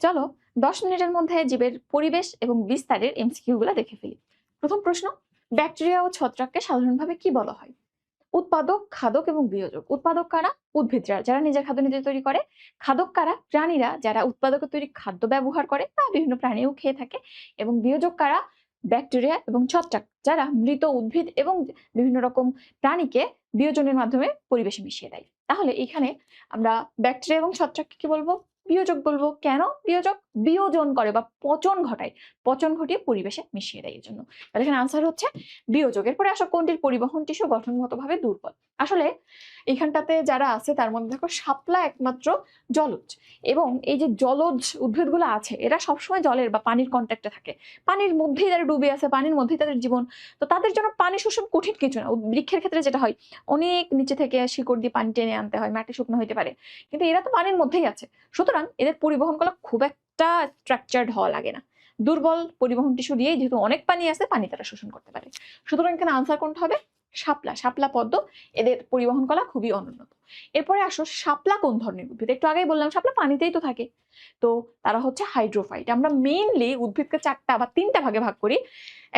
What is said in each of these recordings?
চলো 10 মিনিটের মধ্যে জীবের পরিবেশ এবং বিস্তারের এমসিকিউ গুলা দেখে ফেলি। প্রথম প্রশ্ন, ব্যাকটেরিয়া ও ছত্রাককে সাধারণভাবে কি বলা হয়? উৎপাদক, খাদক এবং বিয়োজক। উৎপাদক কারা? উদ্ভিদরা, যারা নিজের খাদ্য নিজে তৈরি করে। খাদক কারা? প্রাণীরা, যারা উৎপাদকের তৈরি খাদ্য ব্যবহার করে বা বিভিন্ন প্রাণীও খেয়ে থাকে। এবং বিয়োজক কারা? ব্যাকটেরিয়া এবং ছত্রাক, যারা মৃত উদ্ভিদ এবং বিভিন্ন রকম প্রাণীকে বিয়োজনের মাধ্যমে পরিবেশে মিশিয়ে দেয়। তাহলে এখানে আমরা ব্যাকটেরিয়া এবং ছত্রাককে কি বলবো? বিয়োজক বলবো। কেন বিয়োজক? বিয়োজন করে বা পচন ঘটায়, পচন ঘটিয়ে পরিবেশে মিশিয়ে দেয়। এর জন্য তাহলে এখানে আনসার হচ্ছে বিয়োজক। এরপরে আসো, কোনটির পরিবহন টিস্যু গঠনগতভাবে দুর্বল? আসলে এখানটাতে যারা আছে তার মধ্যে দেখো শাপলা একমাত্র জলজ, এবং এই যে জলজ উদ্ভিদগুলো আছে এরা সবসময় জলের বা পানির কন্ট্যাক্টে থাকে, পানির মধ্যেই তারা ডুবে আছে, পানির মধ্যেই তাদের জীবন। তো তাদের জন্য পানি শোষণ কঠিন কিছু না। বৃক্ষের ক্ষেত্রে যেটা হয়, অনেক নিচে থেকে শিকড় দিয়ে পানি টেনে আনতে হয়, মাটি শুকনো হইতে পারে, কিন্তু এরা তো পানির মধ্যেই আছে। সুতরাং এদের পরিবহন করা খুব একটা স্ট্রাকচার্ড হওয়া লাগে না। দুর্বল পরিবহন টিস্যু দিয়ে, যেহেতু অনেক পানি আছে, পানি তারা শোষণ করতে পারে। সুতরাং এখানে আনসার কোনটা হবে? শাপলা, শাপলা পদ্ম, এদের পরিবহন কলা খুবই অনুন্নত। এরপরে আসো, শাপলা কোন ধরনের উদ্ভিদ? একটু আগেই বললাম শাপলা পানিতেই তো থাকে। তো তারা হচ্ছে হাইড্রোফাইট। আমরা মেইনলি উদ্ভিদকে 4টা বা 3টা ভাগে ভাগ করি।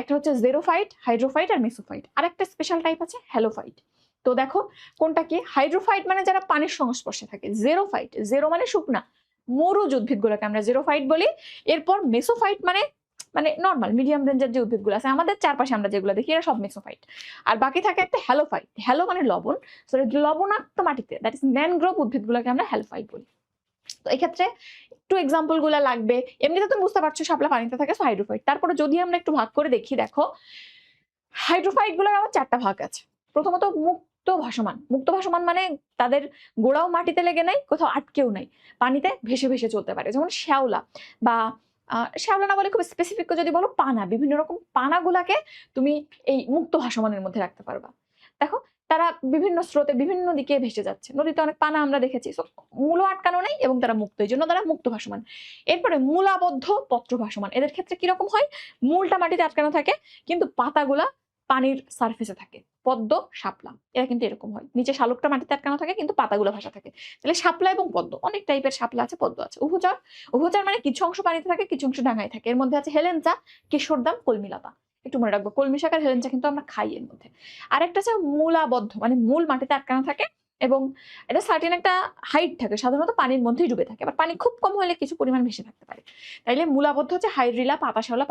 একটা হচ্ছে জেরোফাইট, হাইড্রোফাইট আর মেসোফাইট। আর একটা স্পেশাল টাইপ আছে হ্যালোফাইট। তো দেখো কোনটা কি? হাইড্রোফাইট মানে যারা পানির সংস্পর্শে থাকে। জেরোফাইট, জেরো মানে শুকনা, মরুজ উদ্ভিদগুলোকে আমরা জেরোফাইট বলি। এরপর মেসোফাইট মানে মানে নর্মাল মিডিয়াম রেঞ্জের যে উদ্ভিদগুলো আছে আমাদের চারপাশে আমরা যেগুলো দেখি, এরা সব মেসোফাইট। আর বাকি থাকে একটা হ্যালোফাইট। হ্যালো মানে লবণ, লবণাক্ত মাটিতে, দ্যাট ইজ ম্যানগ্রোভ উদ্ভিদগুলোকে আমরা হ্যালোফাইট বলি। তো এই ক্ষেত্রে একটু এক্সাম্পল গুলা লাগবে। এমনিতে তুমি বুঝতে পারছো শাপলা পানিতে থাকে, হাইড্রোফাইট। তারপরে যদি আমরা একটু ভাগ করে দেখি, দেখো হাইড্রোফাইট গুলোর আবার 4টা ভাগ আছে। প্রথমত মুক্ত ভাসমান। মুক্ত ভাসমান মানে তাদের গোড়াও মাটিতে লেগে নাই, কোথাও আটকেও নাই, পানিতে ভেসে ভেসে চলতে পারে। যেমন শ্যাওলা, বা শ্যাওলা না বলে খুব স্পেসিফিক যদি বলো, পানা, বিভিন্ন রকম পানাগুলাকে তুমি এই মুক্ত ভাসমানের মধ্যে রাখতে পারবা। দেখো তারা বিভিন্ন স্রোতে বিভিন্ন দিকে ভেসে যাচ্ছে। নদীতে অনেক পানা আমরা দেখেছি। মূল আটকানো নেই এবং তারা মুক্ত, এই জন্য তারা মুক্ত ভাসমান। এরপরে মূলাবদ্ধ পত্র ভাসমান। এদের ক্ষেত্রে কিরকম হয়? মূলটা মাটিতে আটকানো থাকে কিন্তু পাতাগুলা পানির সারফেসে থাকে। পদ্ম, শাপলা এরা কিন্তু এরকম হয়, নিচে শালুকটা মাটিতে আটকানো থাকে কিন্তু পাতাগুলো ভাসা থাকে। তাহলে শাপলা এবং পদ্ম, অনেক টাইপের শাপলা আছে, পদ্ম আছে। উভচর, উভচর মানে কিছু অংশ পানিতে থাকে, কিছু অংশ ডাঙায় থাকে। এর মধ্যে আছে হেলেঞ্চা, কেশরদাম, কলমিলতা। একটু মনে রাখবো, কলমি শাক আর হেলেঞ্চা কিন্তু আমরা খাই এর মধ্যে। আরেকটা আছে মূলাবদ্ধ, মানে মূল মাটিতে আটকানো থাকে এবং এটা সার্টেন একটা হাইট থাকে, সাধারণত পানির মধ্যেই ডুবে থাকে। আবার পানি খুব কম হলে কিছু পরিমাণ ভেসে থাকতে পারে। তাইলে মূলাবদ্ধ হচ্ছে হাইড্রিলা, পাতা শ্যাওলা,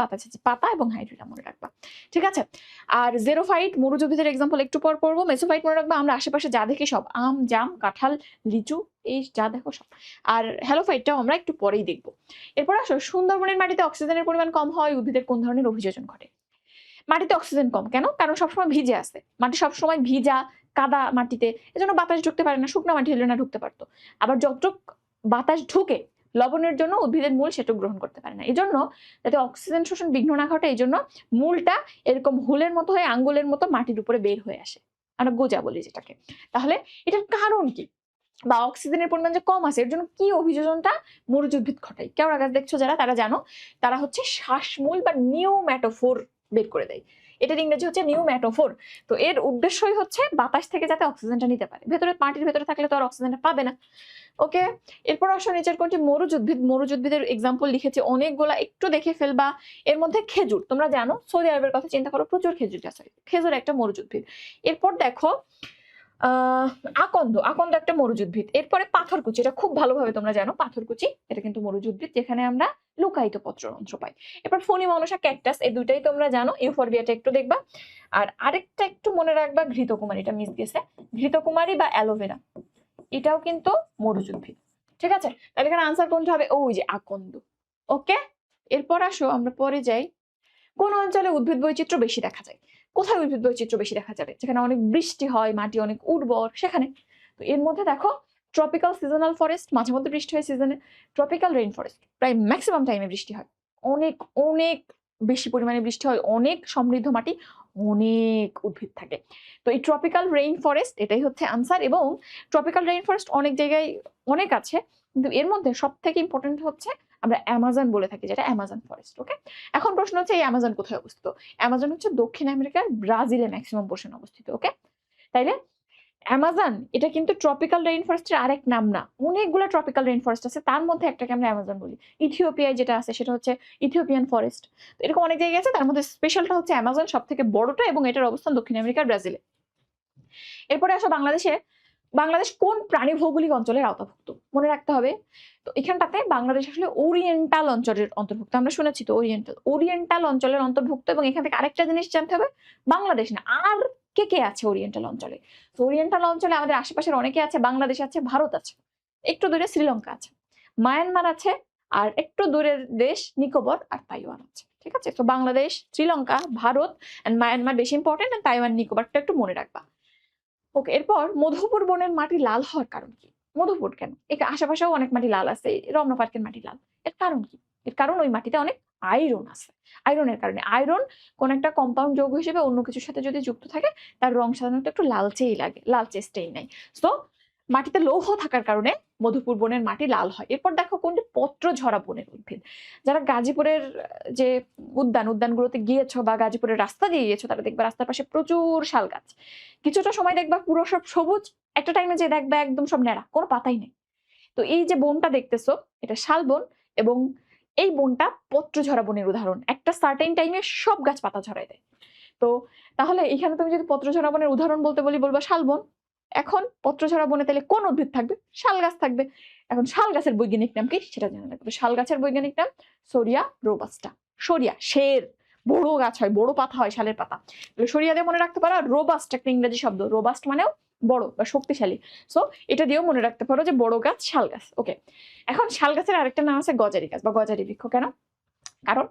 পাতা এবং হাইড্রিলা মনে রাখবা। ঠিক আছে। আর জেরোফাইট, মরুজ উদ্ভিদের এক্সাম্পল একটু পর পড়বো। মেসোফাইট মনে রাখবা, আমরা আশেপাশে যা দেখি সব, আম, জাম, কাঁঠাল, লিচু, এই যা দেখো সব। আর হ্যালোফাইটটাও আমরা একটু পরেই দেখবো। এরপর আসো, সুন্দরবনের মাটিতে অক্সিজেনের পরিমাণ কম হয়, উদ্ভিদের কোন ধরনের অভিযোজন ঘটে? মাটিতে অক্সিজেন কম কেন? কারণ সবসময় ভিজে আছে, মাটি সবসময় ভিজা, কাদা মাটিতে, এজন্য বাতাস ঢুকতে পারে না। শুকনো মাটি হলে না ঢুকতে পারতো। আবার যতটুক বাতাস ঢুকে লবণের জন্য উদ্ভিদের মূল সেটুক গ্রহণ করতে পারে না। এই জন্য যাতে অক্সিজেন শোষণ বিঘ্ন না ঘটে, এই জন্য মূলটা এরকম হুলের মতো হয়ে, আঙ্গুলের মতো মাটির উপরে বের হয়ে আসে, আমরা গোজা বলি যেটাকে। তাহলে এটার কারণ কি? বা অক্সিজেনের পরিমাণ যে কম আছে, এর জন্য কি অভিযোজনটা মরুজ উদ্ভিদ ঘটায়? কেওড়া গাছ দেখছো যারা, তারা জানো, তারা হচ্ছে শ্বাসমূল বা নিউম্যাটোফোর বের করে দেয়। এটার ইংরেজি হচ্ছে নিউম্যাটোফোর। তো এর উদ্দেশ্যই হচ্ছে বাতাস থেকে যাতে অক্সিজেনটা নিতে পারে। ভেতরে, মাটির ভেতরে থাকলে তো আর অক্সিজেনটা পাবে না। ওকে। এরপর আসো, নিচের কোনটি মরুজ উদ্ভিদ? মরুজ উদ্ভিদের এক্সাম্পল লিখেছে অনেকগুলা, একটু দেখে ফেলবা। এর মধ্যে খেজুর, তোমরা জানো সৌদি আরবের কথা চিন্তা করো, প্রচুর খেজুর গাছ হয়। খেজুর একটা মরুজ উদ্ভিদ। এরপর দেখো আকন্দ, আকন্দ একটা মরুজ উদ্ভিদ। এরপরে পাথরকুচি, এটা খুব ভালোভাবে তোমরা জানো, পাথরকুচি এটা কিন্তু মরুজ উদ্ভিদ, যেখানে আমরা লুকায়িত পত্ররন্ধ্র পাই। এরপর ফণি মনসা, ক্যাকটাস, এই দুইটাই তোমরা জানো। ইউফরবিয়াটা একটু দেখবা। আর আরেকটা একটু মনে রাখবা, ঘৃতকুমারী, এটা মিস গেছে। ঘৃতকুমারী বা অ্যালোভেরা, এটাও কিন্তু মরুজ উদ্ভিদ। ঠিক আছে। তাহলে এখানে আনসার কোনটা হবে? ওই যে আকন্দ। ওকে। এরপর আসো আমরা পরে যাই, কোন অঞ্চলে উদ্ভিদ বৈচিত্র্য বেশি দেখা যায়? কোথায় উদ্ভিদ বৈচিত্র্য বেশি দেখা যাবে? যেখানে অনেক বৃষ্টি হয়, মাটি অনেক উর্বর, সেখানে। তো এর মধ্যে দেখো, ট্রপিক্যাল সিজনাল ফরেস্ট, মাঝে মধ্যে বৃষ্টি হয় সিজনে। ট্রপিক্যাল রেইন ফরেস্ট, প্রায় ম্যাক্সিমাম টাইমে বৃষ্টি হয়, অনেক অনেক বেশি পরিমাণে বৃষ্টি হয়, অনেক সমৃদ্ধ মাটি, অনেক উদ্ভিদ থাকে। তো এই ট্রপিক্যাল রেইন ফরেস্ট, এটাই হচ্ছে আনসার। এবং ট্রপিক্যাল রেইন ফরেস্ট অনেক জায়গায় অনেক আছে, কিন্তু এর মধ্যে সব থেকে ইম্পর্টেন্ট হচ্ছে আমরা অ্যামাজন বলে থাকি, যেটা অ্যামাজন ফরেস্ট। ওকে। এখন প্রশ্ন হচ্ছে, এই অ্যামাজন কোথায় অবস্থিত? অ্যামাজন হচ্ছে দক্ষিণ আমেরিকার ব্রাজিলে ম্যাক্সিমাম পোর্শন অবস্থিত। ওকে। তাইলে অ্যামাজন এটা কিন্তু ট্রপিক্যাল রেইন ফরেস্টের আরেক নাম না, অনেকগুলো ট্রপিক্যাল রেইন ফরেস্ট আছে, তার মধ্যে একটাকে আমরা অ্যামাজন বলি। ইথিওপিয়ায় যেটা আছে সেটা হচ্ছে ইথিওপিয়ান ফরেস্ট। তো এরকম অনেক জায়গায় আছে, তার মধ্যে স্পেশালটা হচ্ছে অ্যামাজন, সব থেকে বড়টা, এবং এটার অবস্থান দক্ষিণ আমেরিকার ব্রাজিলে। এরপরে আসো বাংলাদেশে। বাংলাদেশ কোন প্রাণী ভৌগোলিক অঞ্চলের আওতাভুক্ত? মনে রাখতে হবে। তো এখানটাতে বাংলাদেশ আসলে ওরিয়েন্টাল অঞ্চলের অন্তর্ভুক্ত, আমরা শুনেছি তো ওরিয়েন্টাল অঞ্চলের অন্তর্ভুক্ত। এবং এখান থেকে আরেকটা জিনিস জানতে হবে, বাংলাদেশ না আর কে কে আছে ওরিয়েন্টাল অঞ্চলে। তো ওরিয়েন্টাল অঞ্চলে আমাদের আশেপাশের অনেকে আছে, বাংলাদেশ আছে, ভারত আছে, একটু দূরে শ্রীলঙ্কা আছে, মায়ানমার আছে, আর একটু দূরের দেশ নিকোবর আর তাইওয়ান আছে। ঠিক আছে, তো বাংলাদেশ, শ্রীলঙ্কা, ভারত এন্ড মায়ানমার বেশি ইম্পর্টেন্ট, আর তাইওয়ান নিকোবরটা একটু মনে রাখবা। ওকে, এরপর মধুপুর বনের মাটি লাল হওয়ার কারণ কি? মধুপুর কেন? এর আশেপাশেও অনেক মাটি লাল আছে, রমনা পার্কের মাটি লাল, এর কারণ কি? এর কারণ ওই মাটিতে অনেক আয়রন আছে। আয়রনের কারণে, আয়রন কোন একটা কম্পাউন্ড যৌগ হিসেবে অন্য কিছুর সাথে যদি যুক্ত থাকে তার রং সাধারণত একটু লালচেই লাগে, লালচে স্টেই নাই। তো মাটিতে লৌহ থাকার কারণে মধুপুর বনের মাটি লাল হয়। এরপর দেখো কোনটি পত্রঝরা বনের উদ্ভিদ। যারা গাজীপুরের যে উদ্যানগুলোতে গিয়েছো বা গাজীপুরের রাস্তা দিয়ে গিয়েছো, তারা দেখবে রাস্তার পাশে প্রচুর শাল গাছ। কিছুটা সময় দেখবা পুরো সব সবুজ, একটা টাইমে যে দেখবা একদম সব ন্যাড়া, কোনো পাতাই নেই। তো এই যে বনটা দেখতেছো, এটা শাল বন, এবং এই বনটা পত্রঝরা বনের উদাহরণ। একটা সার্টেন টাইমে সব গাছ পাতা ঝরায় দেয়। তো তাহলে এখানে তুমি যদি পত্রঝরা বনের উদাহরণ বলতে বলি, বলবা শালবন। এখন পত্রঝরা বনে তাহলে কোন উদ্ভিদ থাকবে? শাল গাছ থাকবে। এখন শাল গাছের বৈজ্ঞানিক নাম কি সেটা জানা লাগবে। শাল গাছের বৈজ্ঞানিক নাম সোরিয়া রোবাস্টা। সরিয়া শের, বড় গাছ হয়, বড় পাতা হয় শালের পাতা, সরিয়া দিয়ে মনে রাখতে পারো। আর রোবাস্ট একটা ইংরেজি শব্দ, রোবাস্ট মানেও বড় বা শক্তিশালী। সো এটা দিয়েও মনে রাখতে পারো যে বড় গাছ শাল গাছ। ওকে, এখন শাল গাছের আরেকটা নাম আছে গজারি গাছ বা গজারি বৃক্ষ। কেন? কারণ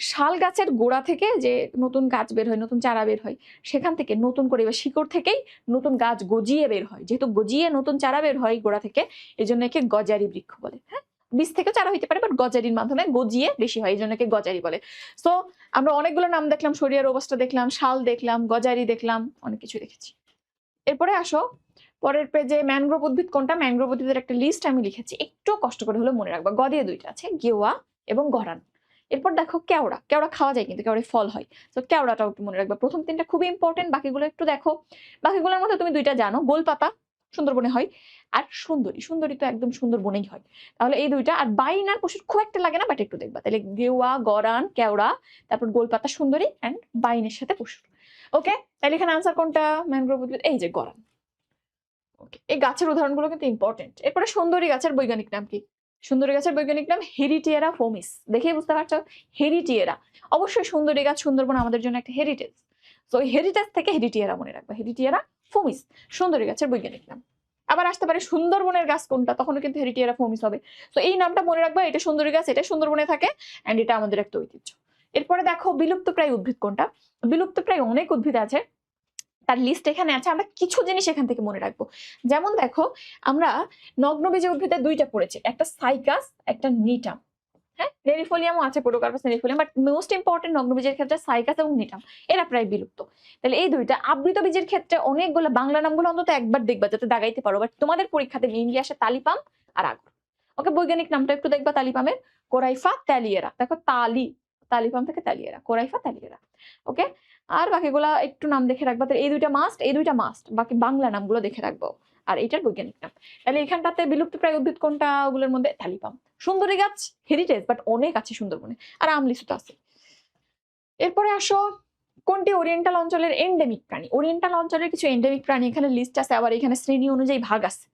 শাল গাছের গোড়া থেকে যে নতুন গাছ বের হয়, নতুন চারা বের হয়, সেখান থেকে নতুন করে বা শিকড় থেকেই নতুন গাছ গজিয়ে বের হয়। যেহেতু গজিয়ে নতুন চারা বের হয় গোড়া থেকে, এই জন্য একে গজারি বৃক্ষ বলে। হ্যাঁ, বীজ থেকে চারা হইতে পারে, বাট গজারির মাধ্যমে গজিয়ে বেশি হয়, এই জন্য একে গজারি বলে। সো আমরা অনেকগুলো নাম দেখলাম, সরিয়া রোবাস্টা দেখলাম, শাল দেখলাম, গজারি দেখলাম, অনেক কিছু দেখেছি। এরপরে আসো পরের পেজে ম্যানগ্রোভ উদ্ভিদ কোনটা। ম্যানগ্রোভ উদ্ভিদের একটা লিস্ট আমি লিখেছি, একটু কষ্ট করে হলে মনে রাখবা। গ দিয়ে দুইটা আছে, গেওয়া এবং গরান। এরপর দেখো কেওড়া। কেওড়া খাওয়া যায় কিন্তু কেওড়ায় ফল হয়, তো কেওড়াটাও একটু মনে রাখবা। প্রথম তিনটা খুবই ইম্পর্টেন্ট, বাকিগুলো একটু দেখো। বাকিগুলোর মধ্যে তুমি দুইটা জানো, গোলপাতা সুন্দরবনে হয়, আর সুন্দরী। সুন্দরী তো একদম সুন্দরবনেই হয়। তাহলে এই দুইটা, আর বাইন আর পশুর খুব একটা লাগে না, বাট একটু দেখবা। তাহলে গেওয়া, গরান, কেওড়া, তারপর গোলপাতা, সুন্দরী এন্ড বাইনের সাথে পশুর। ওকে, তাহলে এখানে আনসার কোনটা? ম্যানগ্রোভ উদ্ভিদ, এই যে গরান। এই গাছের উদাহরণগুলো কিন্তু ইম্পর্টেন্ট। এরপরে সুন্দরী গাছের বৈজ্ঞানিক নাম কি? সুন্দরী গাছের বৈজ্ঞানিক নাম হেরিটিয়েরা ফোমিস। দেখেই বুঝতে পারছো, হেরিটিয়েরা। অবশ্যই সুন্দরী গাছ, সুন্দরবন আমাদের জন্য একটা হেরিটেজ। তো হেরিটেজ থেকে হেরিটিয়েরা মনে রাখবা, হেরিটিয়েরা ফোমিস সুন্দরী গাছের বৈজ্ঞানিক নাম। আবার আসতে পারে সুন্দরবনের গাছ কোনটা, তখনও কিন্তু হেরিটিয়েরা ফোমিস হবে। তো এই নামটা মনে রাখবা, এটা সুন্দরী গাছ, এটা সুন্দরবনে থাকে, এন্ড এটা আমাদের একটা ঐতিহ্য। এরপরে দেখো বিলুপ্তপ্রায় উদ্ভিদ কোনটা। বিলুপ্তপ্রায় অনেক উদ্ভিদ আছে, তার লিস্ট এখানে আছে। আমরা কিছু জিনিস এখান থেকে মনে রাখবো। যেমন দেখো, আমরা নগ্নবীজ উদ্ভিদে দুইটা পড়েছি, একটা সাইকাস, একটা নিটাম। হ্যাঁ, নেরিফোলিয়ামও আছে, পোডোকার্পাস নেরিফোলিয়াম, বাট মোস্ট ইম্পর্টেন্ট নগ্নবীজের ক্ষেত্রে সাইকাস এবং নিটাম, এরা প্রায় বিলুপ্ত। তাহলে এই দুইটা। আবৃত বীজের ক্ষেত্রে অনেকগুলো বাংলা নামগুলো অন্তত একবার দেখবা, যাতে দাগাইতে পারো। বাট তোমাদের পরীক্ষাতে মেইনলি আসে তালিপাম আর আগর। ওকে, বৈজ্ঞানিক নামটা একটু দেখবা। তালিপামের কোরাইফা ত্যালিয়েরা। দেখো তালিপাম থেকে ত্যালিয়েরা, কোরাইফা ত্যালিয়েরা। ওকে, আর বাকিগুলা একটু নাম দেখে রাখবা। এই দুইটা মাস্ট, এই দুইটা মাস্ট, বাকি বাংলা নামগুলো দেখে রাখবো, আর এটার বৈজ্ঞানিক নাম। তাহলে এখানটাতে বিলুপ্ত প্রায় উদ্ভিদ কোনটা, ওগুলোর মধ্যে তালিপাম। সুন্দরী গাছ হেরিটেজ, বাট অনেক আছে সুন্দরবনে, আর আমলিসু তো আছে। এরপরে আসো, কোনটি ওরিয়েন্টাল অঞ্চলের এন্ডেমিক প্রাণী। ওরিয়েন্টাল অঞ্চলের কিছু এন্ডেমিক প্রাণী এখানে লিস্ট আছে, আবার এখানে শ্রেণী অনুযায়ী ভাগ আছে,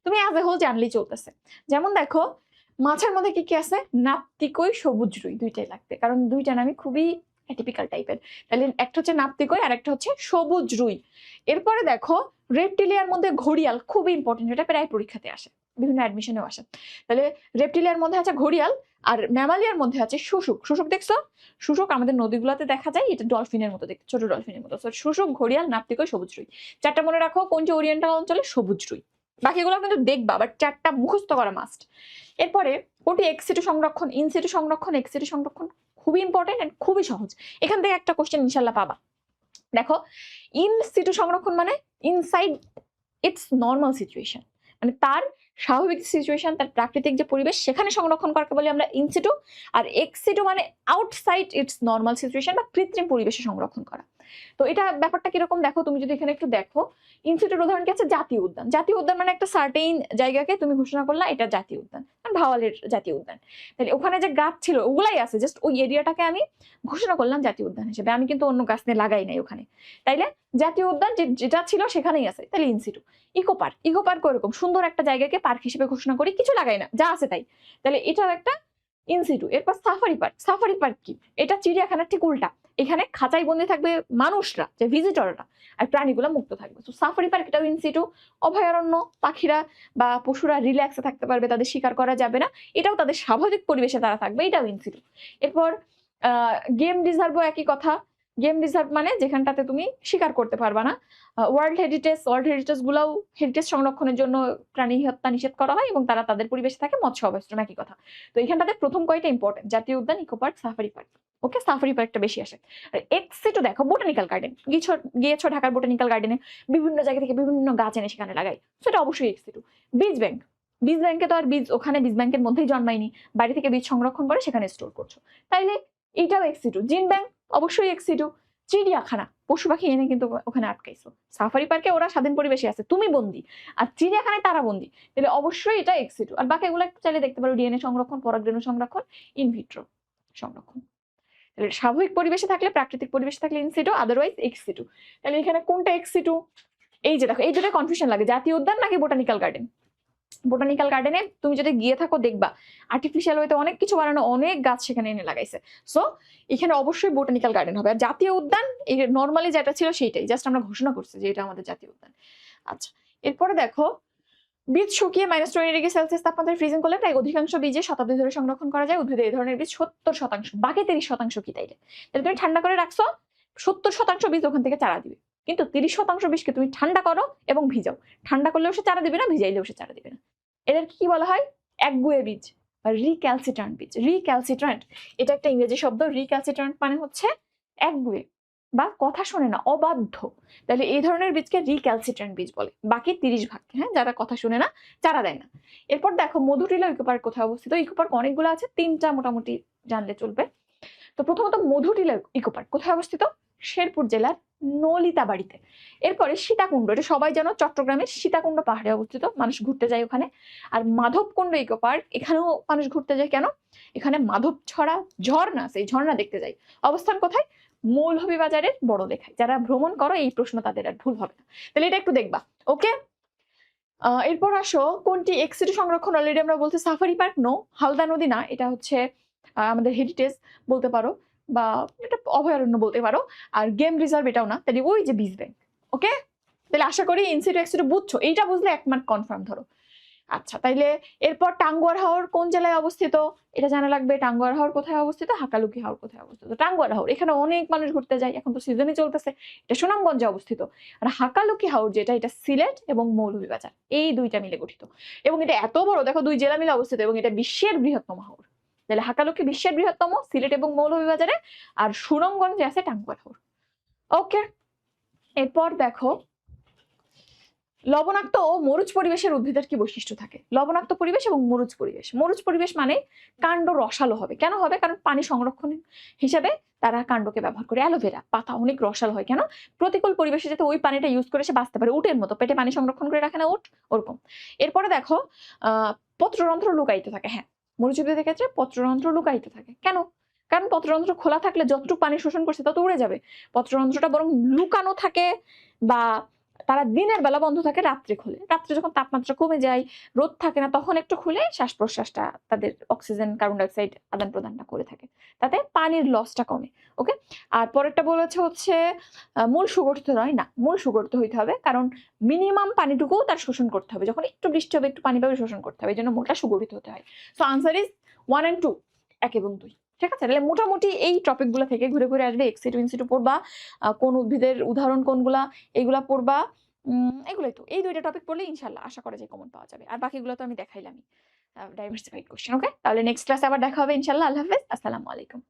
তুমি অ্যাজ এ হোল জানলেই চলতেছে। যেমন দেখো, মাছের মধ্যে কি কি আছে? নাপ্তিকই, সবুজ রুই, দুইটাই লাগবে, কারণ দুইটা নামই খুবই অ্যাটিপিক্যাল টাইপের। তাহলে একটা হচ্ছে নাপ্তিকই আর একটা হচ্ছে সবুজ রুই। এরপরে দেখো, রেপটিলিয়ার মধ্যে ঘড়িয়াল, খুবই ইম্পর্টেন্ট, এটা প্রায় পরীক্ষাতে আসে, বিভিন্ন অ্যাডমিশনেও আসে। তাহলে রেপটিলিয়ার মধ্যে আছে ঘড়িয়াল, আর ম্যামালিয়ার মধ্যে আছে শুশুক। শুশুক দেখছো? শুশুক আমাদের নদীগুলোতে দেখা যায়, এটা ডলফিনের মতো দেখতে, ছোট ডলফিনের মতো। শুশুক, ঘড়িয়াল, নাপ্তিকই, সবুজ রুই। চারটা মনে রাখো, কোনটি ওরিয়েন্টাল অঞ্চলে? সবুজ রুই। বাকিগুলো কিন্তু দেখবা, বাট চারটা মুখস্থ করা মাস্ট। এরপরে কোনটি এক্সিটু সংরক্ষণ, ইনসিটু সংরক্ষণ, এক্সিটু সংরক্ষণ, খুবই ইম্পর্টেন্ট এন্ড খুবই সহজ। এখান থেকে একটা কোশ্চেন ইনশাল্লাহ পাবা। দেখো, ইন সিটু সংরক্ষণ মানে ইনসাইড ইটস নর্মাল সিচুয়েশন, মানে তার স্বাভাবিক সিচুয়েশন, তার প্রাকৃতিক যে পরিবেশ সেখানে সংরক্ষণ করাকে বলি আমরা ইনসিটু। আর এক্সিটু মানে আউটসাইড ইটস নর্মাল সিচুয়েশন বা কৃত্রিম পরিবেশে সংরক্ষণ করা। তো এটা ব্যাপারটা কিরকম দেখো, তুমি যদি এখানে একটু দেখো, ইনস্টিটিউট উদাহরণ কি আছে, জাতীয় উদ্যান। জাতীয় উদ্যান মানে একটা সার্টেইন জায়গাকে তুমি ঘোষণা করলা এটা জাতীয় উদ্যান, ভাওয়ালের জাতীয় উদ্যান। তাহলে ওখানে যে গাছ ছিল ওগুলাই আছে, জাস্ট ওই এরিয়াটাকে আমি ঘোষণা করলাম জাতীয় উদ্যান হিসেবে, আমি কিন্তু অন্য গাছ নিয়ে লাগাই নাই ওখানে। তাইলে জাতীয় উদ্যান যেটা ছিল সেখানেই আছে, তাহলে in situ. Eco park, eco park ওরকম সুন্দর একটা জায়গাকে পার্ক হিসেবে ঘোষণা করি, কিছু লাগাই না, যা আছে তাই, তাহলে এটাও একটা ইনসিটু। এরপর সাফারি পার্ক। সাফারি পার্ক কি? এটা চিড়িয়াখানার ঠিক উল্টা, এখানে খাঁচাই বন্দি থাকবে মানুষরা, যে ভিজিটররা, আর প্রাণীগুলো মুক্ত থাকবে। তো সাফারি পার্ক এটাও ইনসিটু, অভয়ারণ্য, পাখিরা বা পশুরা রিল্যাক্সে থাকতে পারবে, তাদের শিকার করা যাবে না, এটাও তাদের স্বাভাবিক পরিবেশে তারা থাকবে, এটাও ইনসিটু। এরপর গেম রিজার্ভও একই কথা। গেম রিজার্ভ মানে যেখানটাতে তুমি শিকার করতে পারবা না। ওয়ার্ল্ড হেরিটেজ গুলাও হেরিটেজ সংরক্ষণের জন্য প্রাণী হত্যা নিষেধ করা হয় এবং তারা তাদের পরিবেশে থাকে, মৎস্য অভয়াশ্রম একই কথা। তো এখানটাতে প্রথম কয়টা ইম্পর্টেন্ট, জাতীয় উদ্যান, ইকো পার্ক, সাফারি পার্ক। ওকে, সাফারি পার্কটা বেশি আসে। আর এক্সিটু দেখো, বোটানিক্যাল গার্ডেন। গিয়েছো ঢাকার বোটানিক্যাল গার্ডেনে, বিভিন্ন জায়গা থেকে বিভিন্ন গাছ এনে সেখানে লাগাই, সেটা অবশ্যই এক্সিটু। বীজ ব্যাংক। বীজ ব্যাংকে তো আর বীজ ওখানে বীজ ব্যাংকের মধ্যেই জন্মায়নি, বাড়ি থেকে বীজ সংরক্ষণ করে সেখানে স্টোর করছো, তাইলে এইটাও এক্সিটু। জিন ব্যাংক অবশ্যই এক্সিটু। চিড়িয়াখানা, পশু পাখি এনে কিন্তু ওখানে আটকাইছো। সাফারি পার্কে ওরা স্বাধীন পরিবেশে আছে, তুমি বন্দি, আর চিড়িয়াখানায় তারা বন্দি, তাহলে অবশ্যই এটা এক্সিটু। আর বাকি এগুলো একটু চাইলে দেখতে পারো, ডিএনএ সংরক্ষণ, পরাগরেণু সংরক্ষণ, ইনভিট্রো সংরক্ষণ। তাহলে স্বাভাবিক পরিবেশে থাকলে, প্রাকৃতিক পরিবেশে থাকলে ইনসিটু, আদারওয়াইজ এক্সিটু। তাহলে এখানে কোনটা এক্সিটু? এই যে দেখো, এই দুটো কনফিউশন লাগে, জাতীয় উদ্যান নাকি বোটানিক্যাল গার্ডেন। বোটানিক্যাল গার্ডেনে তুমি যদি গিয়ে থাকো দেখবা আর্টিফিশিয়াল ওয়েতে অনেক কিছু বানানো, অনেক গাছ সেখানে এনে লাগাইছে। সো এখানে অবশ্যই বোটানিক্যাল গার্ডেন হবে। আর জাতীয় উদ্যান নর্মালি যেটা ছিল সেইটাই, জাস্ট আমরা ঘোষণা করছি যে এটা আমাদের জাতীয় উদ্যান। আচ্ছা, এরপরে দেখো, বীজ শুকিয়ে -20°C তাপমাত্রায় ফ্রিজিং করলে প্রায় অধিকাংশ বীজে শতাব্দী ধরে সংরক্ষণ করা যায়। উদ্ভিদে এই ধরনের বীজ 70%, বাকি 30% কি তাইলে? তাহলে তুমি ঠান্ডা করে রাখছো, 70% বীজ ওখান থেকে চারা দিবে, কিন্তু 30% বীজকে তুমি ঠান্ডা করো এবং ভিজাও। ঠান্ডা করলেও সে চারা দিবে না, ভিজাইলেও সে চারা দিবে না। এদেরকে কি বলা হয়? একগুঁয়ে বীজ বা রিক্যালসিট্রান্ট বীজ। রিক্যালসিট্রান্ট এটা একটা ইংরেজি শব্দ। রিক্যালসিট্রান্ট মানে হচ্ছে একগুঁয়ে বা কথা শোনে না, অবাধ্য। তাহলে এই ধরনের বীজকে রিক্যালসিট্রান্ট বীজ বলে। বাকি 30 ভাগ, হ্যাঁ, যারা কথা শুনে না, চারা দেয় না। এরপর দেখো, মধুটিলা ইকো পার্ক কোথায় অবস্থিত? ইকো পার্ক অনেকগুলো আছে, 3টা মোটামুটি জানলে চলবে। তো প্রথমত মধুটিলা ইকো পার্ক কোথায় অবস্থিত? শেরপুর জেলার নলিতাবাড়িতে। এরপরে সীতাকুণ্ড, এটা সবাই জানো, চট্টগ্রামের সীতাকুণ্ড পাহাড়ে অবস্থিত, মানুষ ঘুরতে যায় ওখানে। আর মাধবকুণ্ড ইকো পার্ক, এখানেও মানুষ ঘুরতে যায়। কেন? এখানে মাধব ছড়া ঝর্ণা আছে, এই ঝর্ণা দেখতে যায়। অবস্থান কোথায়? মৌলভীবাজারের বড়লেখায়। যারা ভ্রমণ করো এই প্রশ্ন তাদের আর ভুল হবে না, তাহলে এটা একটু দেখবা। ওকে, এরপর আসো, কোনটি এক্সিটু সংরক্ষণ? অলরেডি আমরা বলতে সাফারি পার্ক নো, হালদা নদী না, এটা হচ্ছে আমাদের হেরিটেজ বলতে পারো, বা এটা অভয়ারণ্য বলতে পারো। আর গেম রিজার্ভ এটাও না, তাহলে ওই যে বীজ ব্যাংক। ওকে, তাহলে আশা করি ইনসিটু এক্সিটু বুঝছো, এইটা বুঝলে 1 মার্ক কনফার্ম ধরো। আচ্ছা, তাইলে এরপর টাঙ্গুয়ার হাওর কোন জেলায় অবস্থিত? এটা জানা লাগবে। টাঙ্গুয়ার হাওর কোথায় অবস্থিত? হাকালুকি হাওর কোথায় অবস্থিত? টাঙ্গুয়ার হাওর, এখানে অনেক মানুষ ঘুরতে যায়, এখন তো সিজনই চলতেছে, এটা সুনামগঞ্জে অবস্থিত। আর হাকালুকি হাওর যেটা, এটা সিলেট এবং মৌলভীবাজার, এই দুইটা মিলে গঠিত। এবং এটা এত বড়, দেখো 2 জেলা মিলে অবস্থিত, এবং এটা বিশ্বের বৃহত্তম হাওর। তাহলে হাকালুকি বিশ্বের বৃহত্তম, সিলেট এবং মৌলভীবাজারে, আর সুনামগঞ্জে আছে টাঙ্গুয়ার হাওর। ওকে, এরপর দেখো, লবণাক্ত ও মরুজ পরিবেশের উদ্ভিদের কি বৈশিষ্ট্য থাকে? লবণাক্ত পরিবেশ এবং মরুজ পরিবেশ। মরুজ পরিবেশ মানে কাণ্ড রসালো হবে। কেন হবে? কারণ পানি সংরক্ষণ হিসাবে তারা কাণ্ডকে ব্যবহার করে। অ্যালোভেরা পাতা অনেক রসালো হয় কেন? প্রতিকূল পরিবেশে যাতে ওই পানিটা ইউজ করে সে বাঁচতে পারে, উটের মতো পেটে পানি সংরক্ষণ করে রাখে না উট, ওরকম। এরপরে দেখো, পত্ররন্ধ্র লুকায়িত থাকে। হ্যাঁ, মরুজ উদ্ভিদের ক্ষেত্রে পত্ররন্ধ্র লুকায়িত থাকে। কেন? কারণ পত্ররন্ধ্র খোলা থাকলে যতটুকু পানি শোষণ করছে তত উড়ে যাবে। পত্ররন্ধ্রটা বরং লুকানো থাকে, বা তারা দিনের বেলা বন্ধ থাকে, রাত্রে খুলে। রাত্রে যখন তাপমাত্রা কমে যায়, রোদ থাকে না, তখন একটু খুলে শ্বাস প্রশ্বাসটা, তাদের অক্সিজেন কার্বন ডাইঅক্সাইড আদান প্রদানটা করে থাকে, তাতে পানির লসটা কমে। ওকে, আর পরেরটা বলেছে হচ্ছে মূল সুগঠিত নয়। না, মূল সুগঠিত হইতে হবে, কারণ মিনিমাম পানিটুকুও তার শোষণ করতে হবে। যখন একটু বৃষ্টি হবে, একটু পানি পাবে, শোষণ করতে হবে, এই জন্য মূলটা সুগঠিত হতে হয়। সো আনসার ইজ 1 and 2, 1 এবং 2। ঠিক আছে, তাহলে মোটামুটি এই টপিক গুলা থেকে ঘুরে ঘুরে আসবে। এক্সিটু ইনসিটু পড়বা, কোন উদ্ভিদের উদাহরণ কোনগুলা, এগুলা পড়বা। এগুলোই তো, এই 2টা টপিক পড়লে ইনশাল্লাহ আশা করা যায় কমন পাওয়া যাবে। আর বাকিগুলো তো আমি দেখাইলামই, ডাইভার্সিফাইড কোশ্চেন। ওকে, তাহলে নেক্সট ক্লাসে আবার দেখা হবে ইনশাল্লাহ। আল্লাহ হাফেজ, আসসালামু আলাইকুম।